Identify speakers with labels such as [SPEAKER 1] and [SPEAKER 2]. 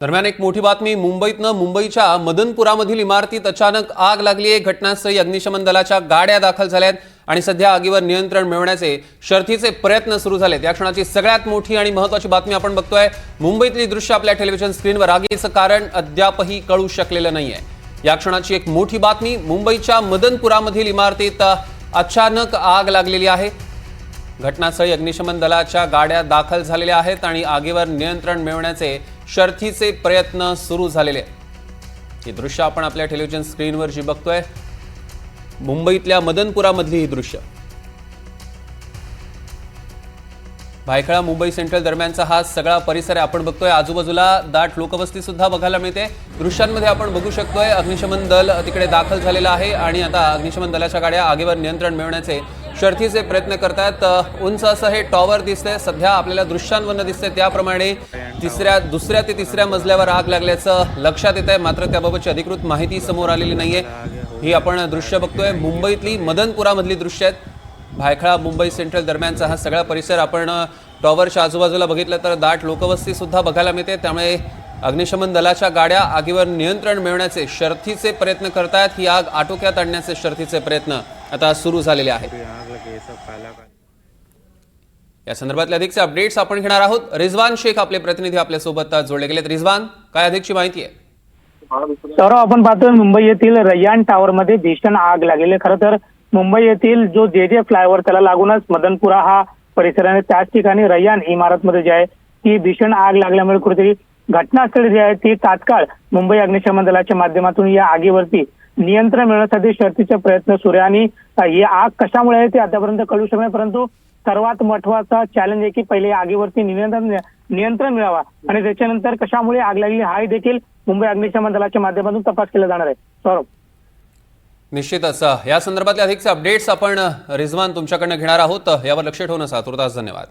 [SPEAKER 1] दरम्यान एक मोठी बातमी मुंबईतनं मुंबईच्या मदनपुरामधील इमारतीत अचानक आग लागली आहे। घटनास्थळी अग्निशमन दलाच्या गाड्या दाखल झाल्यात आणि सध्या आगीवर नियंत्रण मिळवण्याचे शर्थीचे प्रयत्न सुरू झालेत। या क्षणाची सगळ्यात मोठी आणि महत्त्वाची बातमी आपण बघतोय। मुंबईतली दृश्य आपल्या टेलिव्हिजन स्क्रीनवर। आगीचं कारण अद्यापही कळू शकलेलं नाहीये। या क्षणाची एक मोठी बातमी, मुंबईच्या मदनपुरामधील इमारतीत अचानक आग लागलेली आहे। घटनास्थळी अग्निशमन दलाच्या गाड्या दाखल झालेल्या आहेत आणि आगीवर नियंत्रण मिळवण्याचे शर्थीचे प्रयत्न सुरू झालेले आहेत। ही दृश्य आपण आपल्या टेलिव्हिजन स्क्रीनवर जी बघतोय, मुंबईतल्या मदनपुरामधली ही दृश्य। भायखळा मुंबई सेंट्रल दरम्यानचा हा सगळा परिसर आहे आपण बघतोय। आजूबाजूला दाट लोकवस्ती सुद्धा बघायला मिळते। दृश्यांमध्ये आपण बघू शकतोय अग्निशमन दल तिकडे दाखल झालेलं आहे आणि आता अग्निशमन दलाच्या गाड्या आगीवर नियंत्रण मिळवण्याचे शर्थीचे प्रयत्न करतात। उंच असं हे टॉवर दिसतंय, सध्या आपल्याला दृश्यांवरून दिसतंय त्याप्रमाणे दुसऱ्या ते तिसऱ्या मजल्यावर आग लागल्याचं लक्षात येत आहे। मात्र त्याबाबतची अधिकृत माहिती समोर आलेली नाहीये। ही आपण दृश्य बघतोय, मुंबईतली मदनपुरामधली दृश्य आहेत। भायखळा मुंबई सेंट्रल दरम्यानचा हा सगळा परिसर आपण टॉवरच्या आजूबाजूला बघितलं तर दाट लोकवस्ती सुद्धा बघायला मिळते। त्यामुळे अग्निशमन दलाच्या गाड्या आगीवर नियंत्रण मिळवण्याचे शर्थीचे प्रयत्न करतात। ही आग आटोक्यात आणण्याचे शर्थीचे प्रयत्न आता सुरू झालेले आहेत। या संदर्भातले अधिकचे अपडेट्स आपण घेणार आहोत। रिजवान शेख आपले प्रतिनिधी आपल्या सोबत जोडले गेलेत। रिजवान, काय अधिकची माहिती आहे?
[SPEAKER 2] सौरव, आपण पाहतोय मुंबई येथील रय्यान टावर मध्ये भीषण आग लागलेली। खरं तर मुंबई येथील जो जे फ्लायओव्हर त्याला लागूनच मदनपुरा हा परिसर आहे। त्याच ठिकाणी रय्यान इमारत मध्ये जे आहे ती भीषण आग लागल्यामुळे कुठेतरी घटनास्थळी जी आहे ती तात्काळ मुंबई अग्निशमन दलाच्या माध्यमातून या आगीवरती नियंत्रण मिळवण्यासाठी शर्थीचे प्रयत्न सुरू आहे। आणि ही आग कशामुळे आहे ते आतापर्यंत कळू शकत नाही, परंतु सर्वात महत्वाचा चॅलेंज आहे की पहिले आगीवरती नियंत्रण मिळावा आणि त्याच्यानंतर कशामुळे आग लागली हाही देखील मुंबई अग्निशमन दलाच्या माध्यमातून तपास केला जाणार आहे। सौरभ,
[SPEAKER 1] निश्चितच या संदर्भातले अधिकचे अपडेट्स आपण रिजवान तुमच्याकडनं घेणार आहोत। यावर लक्ष ठेवून असा तुर्तास धन्यवाद।